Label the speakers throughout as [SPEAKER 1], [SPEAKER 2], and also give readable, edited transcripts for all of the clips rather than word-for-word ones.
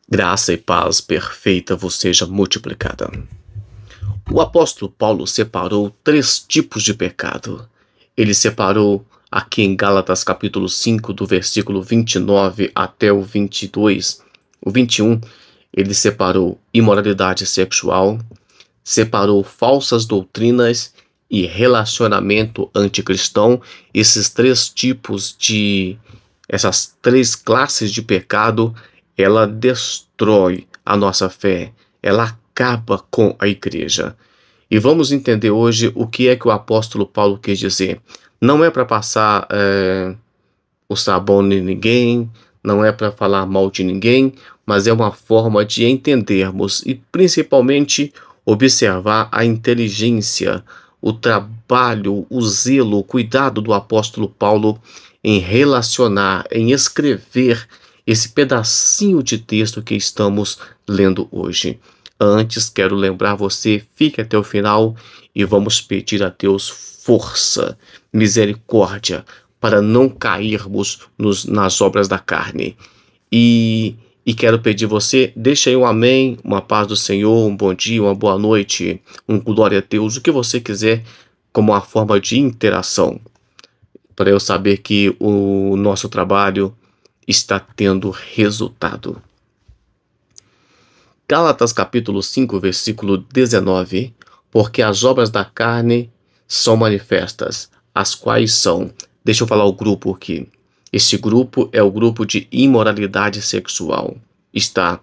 [SPEAKER 1] Graça e paz perfeita vos seja multiplicada. O apóstolo Paulo separou três tipos de pecado. Ele separou aqui em Gálatas capítulo 5, do versículo 29 até o 22, o 21, ele separou imoralidade sexual, separou falsas doutrinas e relacionamento anticristão. Essas três classes de pecado, ela destrói a nossa fé, ela acaba com a igreja. E vamos entender hoje o que é que o apóstolo Paulo quis dizer. Não é para passar o sabão em ninguém, não é para falar mal de ninguém, mas é uma forma de entendermos e principalmente observar a inteligência, o trabalho, o zelo, o cuidado do apóstolo Paulo em relacionar, em escrever esse pedacinho de texto que estamos lendo hoje. Antes, quero lembrar você, fique até o final e vamos pedir a Deus força, misericórdia, para não cairmos nas obras da carne. E quero pedir você, deixa aí um amém, uma paz do Senhor, um bom dia, uma boa noite, um glória a Deus, o que você quiser, como uma forma de interação, para eu saber que o nosso trabalho está tendo resultado. Gálatas capítulo 5, versículo 19. Porque as obras da carne são manifestas, as quais são... Deixa eu falar o grupo aqui. Esse grupo é o grupo de imoralidade sexual. Está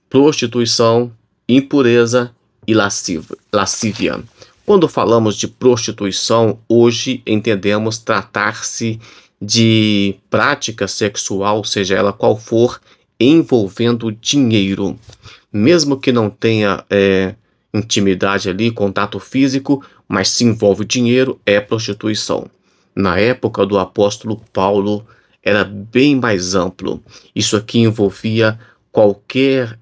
[SPEAKER 1] prostituição, impureza e lascívia. Quando falamos de prostituição, hoje entendemos tratar-se de prática sexual, seja ela qual for, envolvendo dinheiro. Mesmo que não tenha intimidade ali, contato físico, mas se envolve dinheiro, é prostituição. Na época do apóstolo Paulo, era bem mais amplo. Isso aqui envolvia qualquer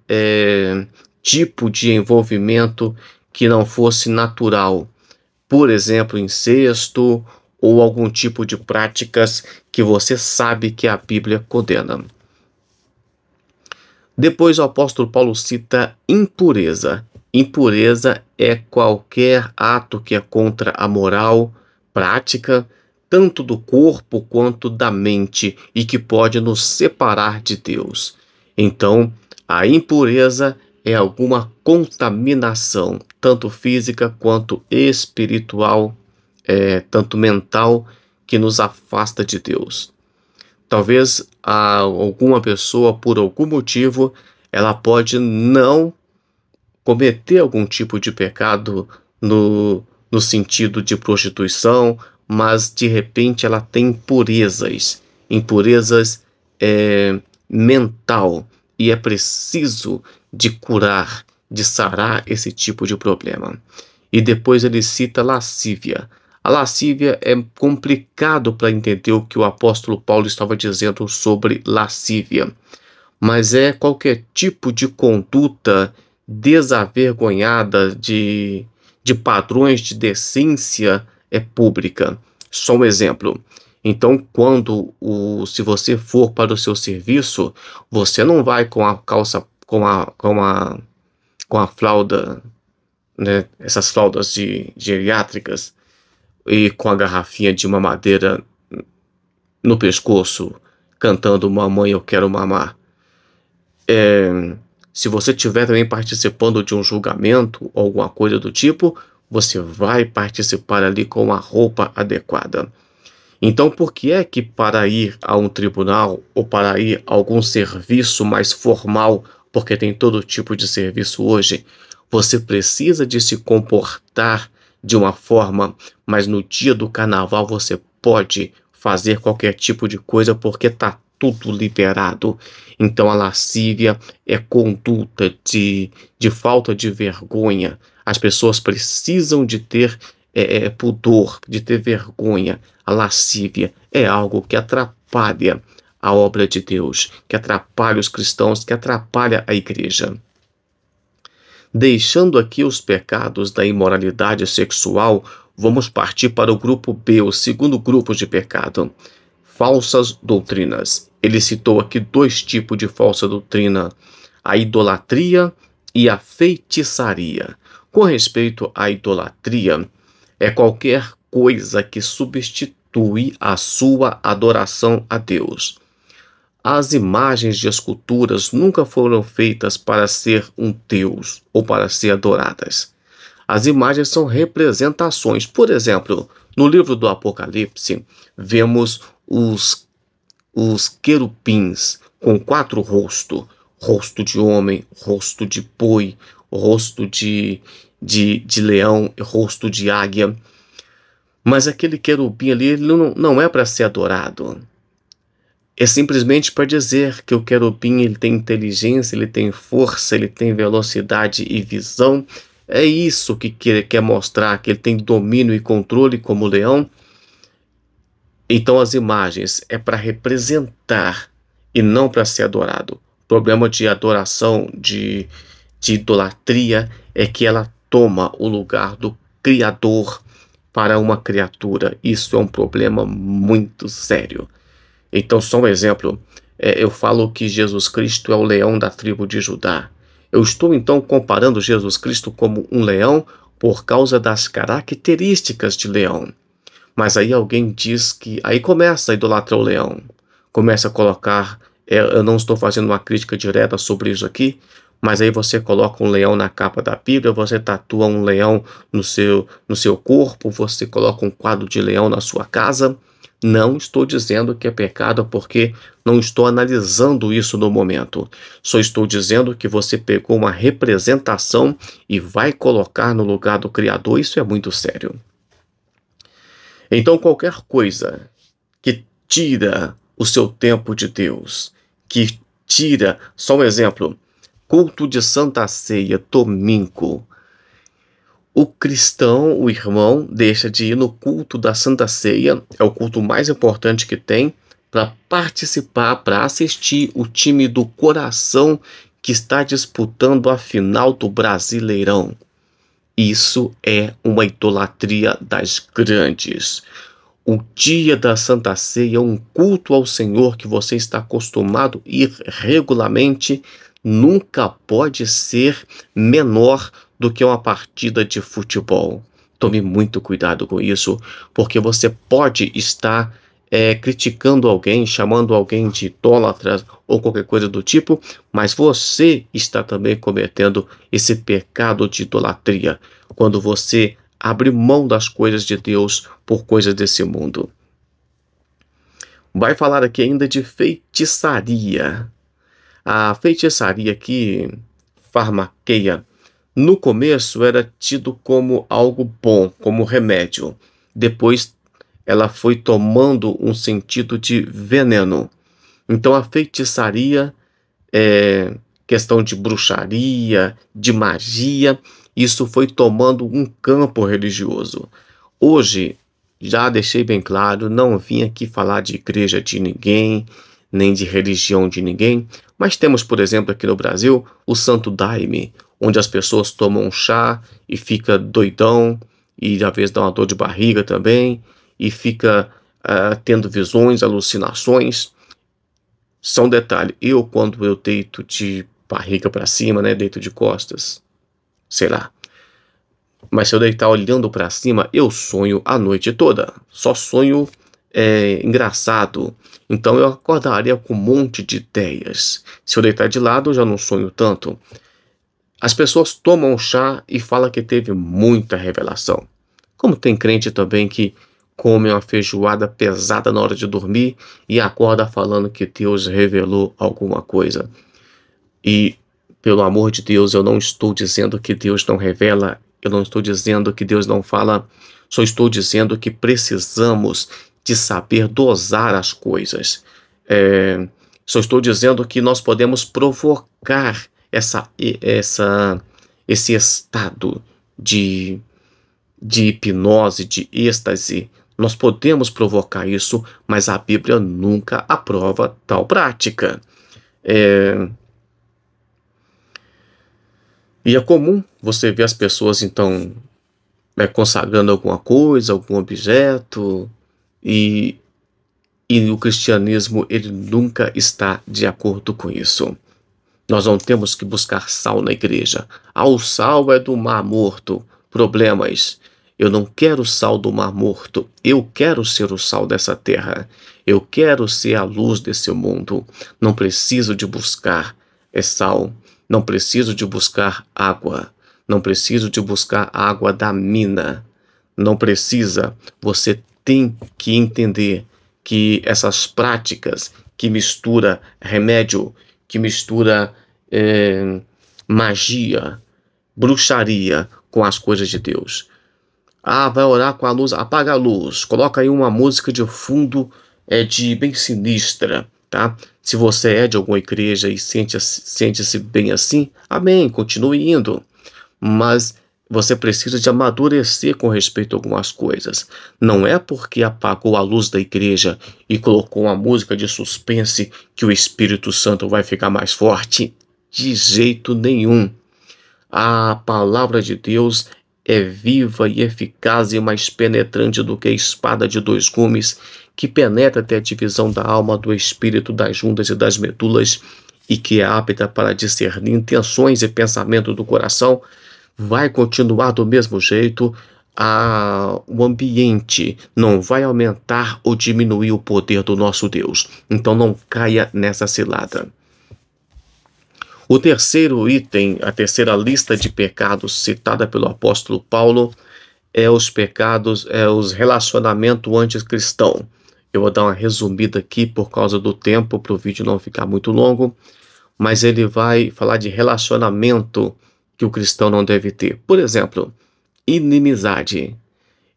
[SPEAKER 1] tipo de envolvimento que não fosse natural. Por exemplo, incesto ou algum tipo de práticas que você sabe que a Bíblia condena. Depois o apóstolo Paulo cita impureza. Impureza é qualquer ato que é contra a moral, prática, tanto do corpo quanto da mente, e que pode nos separar de Deus. Então, a impureza é alguma contaminação, tanto física quanto espiritual, tanto mental, que nos afasta de Deus. Talvez alguma pessoa, por algum motivo, ela pode não cometer algum tipo de pecado no sentido de prostituição, mas de repente ela tem impurezas mental, e é preciso de curar, de sarar esse tipo de problema. E depois ele cita lascívia. A lascívia é complicado para entender o que o apóstolo Paulo estava dizendo sobre lascívia, mas é qualquer tipo de conduta desavergonhada de padrões de decência pública. Só um exemplo. Então, se você for para o seu serviço, você não vai com a calça, com a fralda, né, essas fraldas geriátricas, e com a garrafinha de mamadeira no pescoço, cantando "Mamãe, eu quero mamar". Se você estiver também participando de um julgamento ou alguma coisa do tipo, você vai participar ali com a roupa adequada. Então, por que é que para ir a um tribunal ou para ir a algum serviço mais formal, porque tem todo tipo de serviço hoje, você precisa de se comportar de uma forma, mas no dia do carnaval você pode fazer qualquer tipo de coisa porque está tudo liberado? Então a lascívia é conduta de falta de vergonha. As pessoas precisam de ter pudor, de ter vergonha. A lascívia é algo que atrapalha a obra de Deus, que atrapalha os cristãos, que atrapalha a igreja. Deixando aqui os pecados da imoralidade sexual, vamos partir para o grupo B, o segundo grupo de pecado. falsas doutrinas. Ele citou aqui dois tipos de falsa doutrina: a idolatria e a feitiçaria. Com respeito à idolatria, é qualquer coisa que substitui a sua adoração a Deus. As imagens de esculturas nunca foram feitas para ser um Deus ou para ser adoradas. As imagens são representações. Por exemplo, no livro do Apocalipse, vemos os querubins com 4 rostos: rosto de homem, rosto de boi, rosto de leão, rosto de águia. Mas aquele querubim ali, ele não é para ser adorado. É simplesmente para dizer que o querubim, ele tem inteligência, ele tem força, ele tem velocidade e visão. É isso que ele quer mostrar, que ele tem domínio e controle como o leão. Então as imagens é para representar e não para ser adorado. O problema de adoração, de idolatria, é que ela toma o lugar do Criador para uma criatura. Isso é um problema muito sério. Então, só um exemplo, eu falo que Jesus Cristo é o leão da tribo de Judá. Eu estou então comparando Jesus Cristo como um leão por causa das características de leão. Mas aí alguém diz que... Aí começa a idolatrar o leão. Começa a colocar... eu não estou fazendo uma crítica direta sobre isso aqui, mas aí você coloca um leão na capa da Bíblia, você tatua um leão no seu corpo, você coloca um quadro de leão na sua casa. Não estou dizendo que é pecado, porque não estou analisando isso no momento. Só estou dizendo que você pegou uma representação e vai colocar no lugar do Criador. Isso é muito sério. Então, qualquer coisa que tira o seu tempo de Deus, que tira, só um exemplo, culto de Santa Ceia, domingo. O cristão, o irmão, deixa de ir no culto da Santa Ceia, é o culto mais importante que tem, para participar, para assistir o time do coração que está disputando a final do Brasileirão. Isso é uma idolatria das grandes. O dia da Santa Ceia é um culto ao Senhor que você está acostumado a ir regularmente, nunca pode ser menor do que uma partida de futebol. Tome muito cuidado com isso, porque você pode estar criticando alguém, chamando alguém de idólatra ou qualquer coisa do tipo, mas você está também cometendo esse pecado de idolatria, quando você abre mão das coisas de Deus por coisas desse mundo. Vai falar aqui ainda de feitiçaria. A feitiçaria aqui, farmaqueia, no começo era tido como algo bom, como remédio. Depois ela foi tomando um sentido de veneno. Então a feitiçaria é questão de bruxaria, de magia. Isso foi tomando um campo religioso. Hoje, já deixei bem claro, não vim aqui falar de igreja de ninguém, nem de religião de ninguém, mas temos, por exemplo, aqui no Brasil, o Santo Daime, onde as pessoas tomam um chá e fica doidão, e às vezes dá uma dor de barriga também, e fica tendo visões, alucinações. Só um detalhe, quando eu deito de barriga para cima, né, deito de costas, sei lá, mas se eu deitar olhando para cima, eu sonho a noite toda, só sonho engraçado. Então eu acordaria com um monte de ideias. Se eu deitar de lado, eu já não sonho tanto. As pessoas tomam chá e falam que teve muita revelação. Como tem crente também que come uma feijoada pesada na hora de dormir e acorda falando que Deus revelou alguma coisa. E, pelo amor de Deus, eu não estou dizendo que Deus não revela, eu não estou dizendo que Deus não fala, só estou dizendo que precisamos de saber dosar as coisas. Só estou dizendo que nós podemos provocar esse estado de hipnose, de êxtase. Nós podemos provocar isso, mas a Bíblia nunca aprova tal prática. E é comum você ver as pessoas, então, consagrando alguma coisa, algum objeto, e E o cristianismo, ele nunca está de acordo com isso. Nós não temos que buscar sal na igreja. Ah, o sal é do Mar Morto. Problemas. Eu não quero o sal do Mar Morto. Eu quero ser o sal dessa terra. Eu quero ser a luz desse mundo. Não preciso de buscar sal. Não preciso de buscar água. Não preciso de buscar água da mina. Não precisa. Você tem que entender que essas práticas que mistura remédio, que mistura magia, bruxaria com as coisas de Deus. Ah, vai orar com a luz, apaga a luz, coloca aí uma música de fundo de bem sinistra, tá? Se você é de alguma igreja e sente-se bem assim, amém, continue indo. Mas você precisa de amadurecer com respeito a algumas coisas. Não é porque apagou a luz da igreja e colocou uma música de suspense que o Espírito Santo vai ficar mais forte. De jeito nenhum. A palavra de Deus é viva e eficaz e mais penetrante do que a espada de dois gumes, que penetra até a divisão da alma, do espírito, das juntas e das medulas, e que é apta para discernir intenções e pensamentos do coração. Vai continuar do mesmo jeito. O ambiente não vai aumentar ou diminuir o poder do nosso Deus. Então não caia nessa cilada. O terceiro item, a terceira lista de pecados citada pelo apóstolo Paulo é os relacionamentos anticristãos. Eu vou dar uma resumida aqui por causa do tempo, para o vídeo não ficar muito longo, mas ele vai falar de relacionamento que o cristão não deve ter. Por exemplo, inimizade.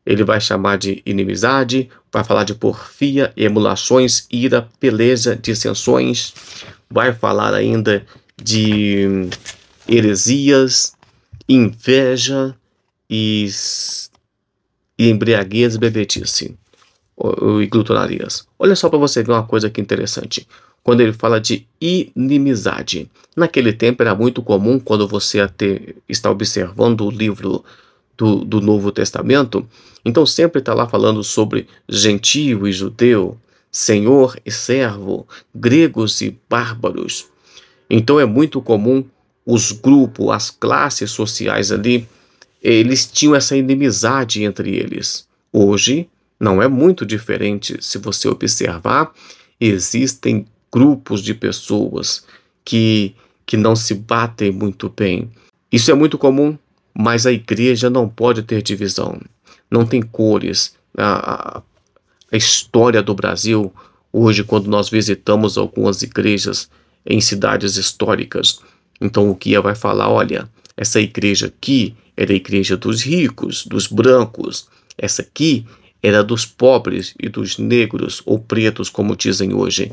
[SPEAKER 1] Ele vai chamar de inimizade, vai falar de porfia, emulações, ira, peleja, dissensões. Vai falar ainda de heresias, inveja e embriaguez e bebedice, e glutonarias. Olha só para você ver uma coisa que interessante. Quando ele fala de inimizade, naquele tempo era muito comum, quando você está observando o livro do Novo Testamento, então sempre está lá falando sobre gentio e judeu, senhor e servo, gregos e bárbaros. Então é muito comum os grupos, as classes sociais ali, eles tinham essa inimizade entre eles. Hoje não é muito diferente. Se você observar, existem grupos de pessoas que não se batem muito bem. Isso é muito comum, mas a igreja não pode ter divisão. Não tem cores. A história do Brasil, hoje, quando nós visitamos algumas igrejas em cidades históricas, então o guia vai falar, olha, essa igreja aqui era a igreja dos ricos, dos brancos. Essa aqui era dos pobres e dos negros ou pretos, como dizem hoje.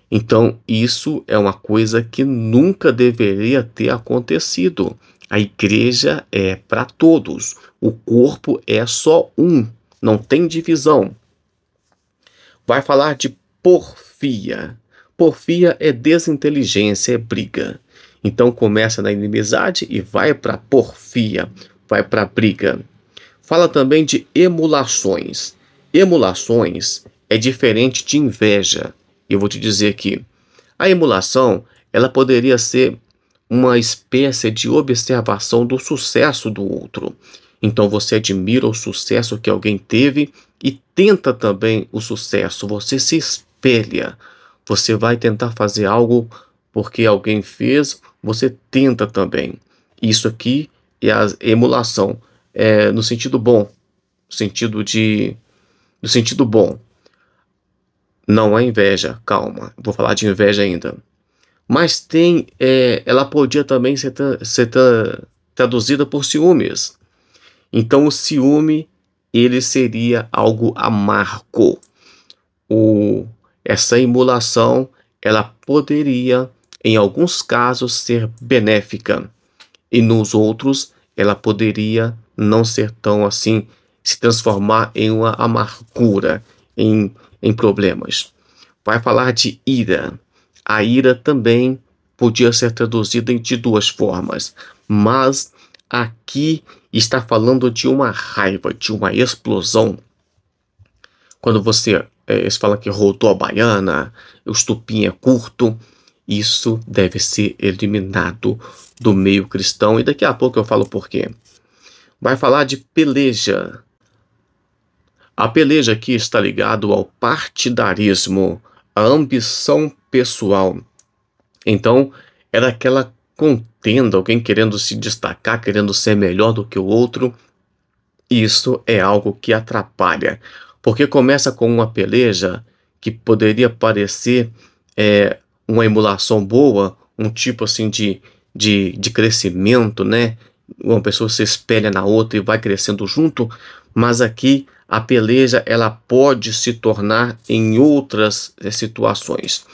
[SPEAKER 1] Então, isso é uma coisa que nunca deveria ter acontecido. A igreja é para todos. O corpo é só um, não tem divisão. Vai falar de porfia. Porfia é desinteligência, é briga. Então começa na inimizade e vai para porfia, vai para briga. Fala também de emulações. Emulações é diferente de inveja. Eu vou te dizer aqui. A emulação, ela poderia ser uma espécie de observação do sucesso do outro. Então você admira o sucesso que alguém teve e tenta também o sucesso. Você se espelha. Você vai tentar fazer algo porque alguém fez, você tenta também. Isso aqui é a emulação, no sentido bom, no sentido bom. Não é inveja, calma, vou falar de inveja ainda. Mas ela podia também ser traduzida por ciúmes. Então o ciúme, ele seria algo amargo. Essa emulação, ela poderia, em alguns casos, ser benéfica. E nos outros, ela poderia não ser tão assim, se transformar em uma amargura, em problemas. Vai falar de ira. A ira também podia ser traduzida de duas formas. Mas aqui está falando de uma raiva, de uma explosão. Quando você eles falam que rodou a baiana, o estupim é curto. Isso deve ser eliminado do meio cristão. E daqui a pouco eu falo por quê. Vai falar de peleja. A peleja aqui está ligado ao partidarismo, à ambição pessoal. Então, era aquela contenda, alguém querendo se destacar, querendo ser melhor do que o outro. Isso é algo que atrapalha, porque começa com uma peleja que poderia parecer uma emulação boa, um tipo assim de crescimento, né? Uma pessoa se espelha na outra e vai crescendo junto, mas aqui a peleja ela pode se tornar em outras situações.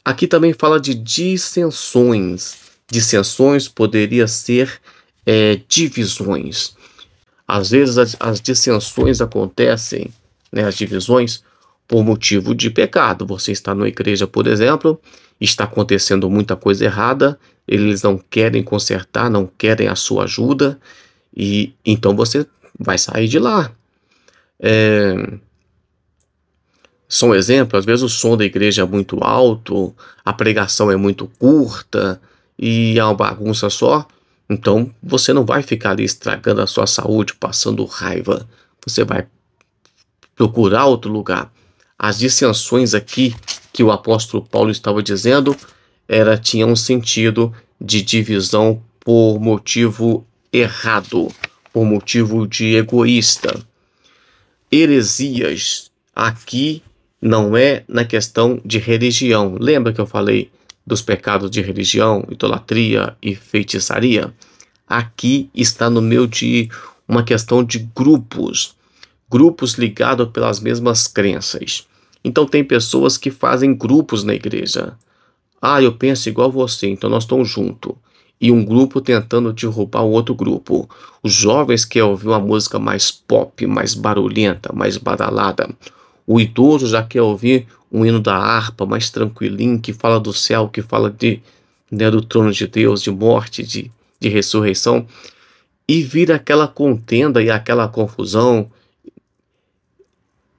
[SPEAKER 1] Aqui também fala de dissensões. Dissensões poderia ser divisões. Às vezes as dissensões acontecem, né, as divisões, por motivo de pecado. Você está numa igreja, por exemplo, está acontecendo muita coisa errada, eles não querem consertar, não querem a sua ajuda, e então você vai sair de lá. Só um exemplo, às vezes o som da igreja é muito alto, a pregação é muito curta e é uma bagunça só. Então você não vai ficar ali estragando a sua saúde, passando raiva. Você vai procurar outro lugar. As dissensões aqui que o apóstolo Paulo estava dizendo tinham um sentido de divisão por motivo errado, por motivo de egoísta. Heresias aqui não é na questão de religião. Lembra que eu falei dos pecados de religião, idolatria e feitiçaria? Aqui está no meio de uma questão de grupos ligados pelas mesmas crenças. Então tem pessoas que fazem grupos na igreja. Eu penso igual você, então nós estamos juntos. E um grupo tentando derrubar o outro grupo. Os jovens querem ouvir uma música mais pop, mais barulhenta, mais badalada. O idoso já quer ouvir um hino da harpa mais tranquilinho, que fala do céu, que fala do trono de Deus, de morte, de ressurreição. E vira aquela contenda e aquela confusão,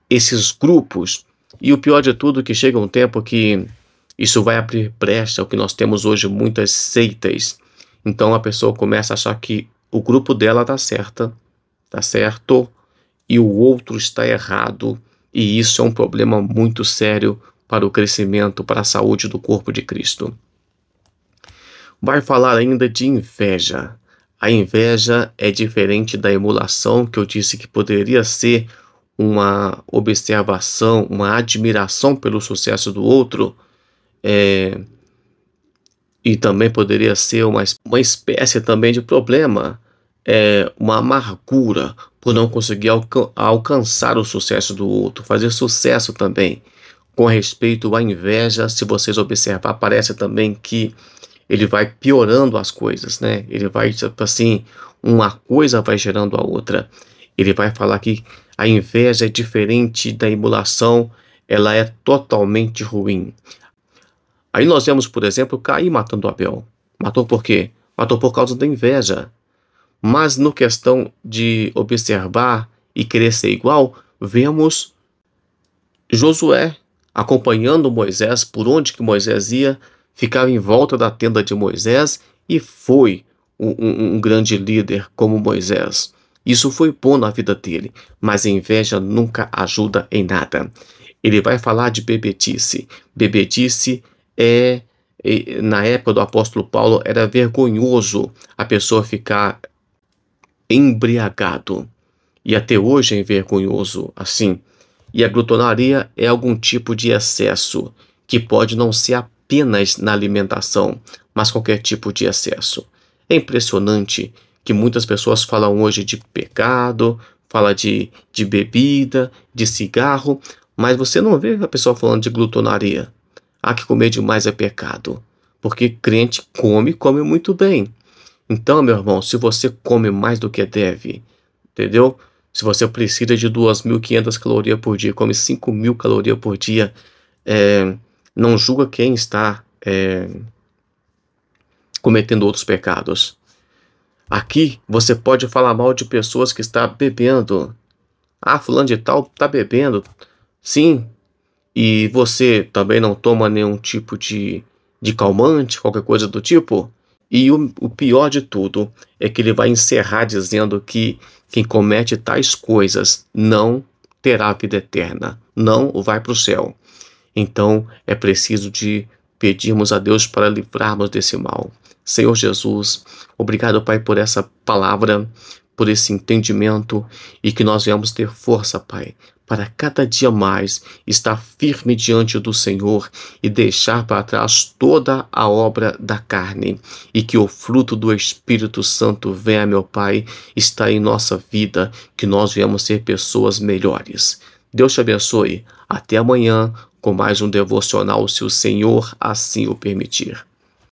[SPEAKER 1] esses grupos. E o pior de tudo é que chega um tempo que isso vai abrir brecha, o que nós temos hoje muitas seitas. Então a pessoa começa a achar que o grupo dela está certo, e o outro está errado. E isso é um problema muito sério para o crescimento, para a saúde do corpo de Cristo. Vai falar ainda de inveja. A inveja é diferente da emulação, que eu disse que poderia ser uma observação, uma admiração pelo sucesso do outro, e também poderia ser uma espécie também de problema, uma amargura por não conseguir alcançar o sucesso do outro, fazer sucesso também. Com respeito à inveja, se vocês observar, parece também que ele vai piorando as coisas, né? Ele vai, tipo assim, uma coisa vai gerando a outra. Ele vai falar que a inveja é diferente da emulação, ela é totalmente ruim. Aí nós vemos, por exemplo, Caim matando Abel. Matou por quê? Matou por causa da inveja. Mas no questão de observar e querer ser igual, vemos Josué acompanhando Moisés, por onde que Moisés ia, ficava em volta da tenda de Moisés e foi um grande líder como Moisés. Isso foi bom na vida dele, mas a inveja nunca ajuda em nada. Ele vai falar de bebedice. Bebedice na época do apóstolo Paulo, era vergonhoso a pessoa ficar embriagado. E até hoje é vergonhoso assim. E a glutonaria é algum tipo de excesso, que pode não ser apenas na alimentação, mas qualquer tipo de excesso. É impressionante que muitas pessoas falam hoje de pecado, fala de bebida, de cigarro, mas você não vê a pessoa falando de glutonaria. Que comer demais é pecado, porque crente come muito bem. Então, meu irmão, se você come mais do que deve, entendeu? Se você precisa de 2.500 calorias por dia, come 5.000 calorias por dia, não julga quem está cometendo outros pecados. Aqui você pode falar mal de pessoas que estão bebendo. Fulano de tal está bebendo. Sim, E você também não toma nenhum tipo de calmante, qualquer coisa do tipo? E o pior de tudo é que ele vai encerrar dizendo que quem comete tais coisas não terá vida eterna, não vai para o céu. Então é preciso de pedirmos a Deus para livrarmos desse mal. Senhor Jesus, obrigado, Pai, por essa palavra, por esse entendimento e que nós venhamos ter força, Pai, para cada dia mais estar firme diante do Senhor e deixar para trás toda a obra da carne e que o fruto do Espírito Santo venha, meu Pai, estar em nossa vida, que nós venhamos ser pessoas melhores. Deus te abençoe. Até amanhã com mais um devocional, se o Senhor assim o permitir.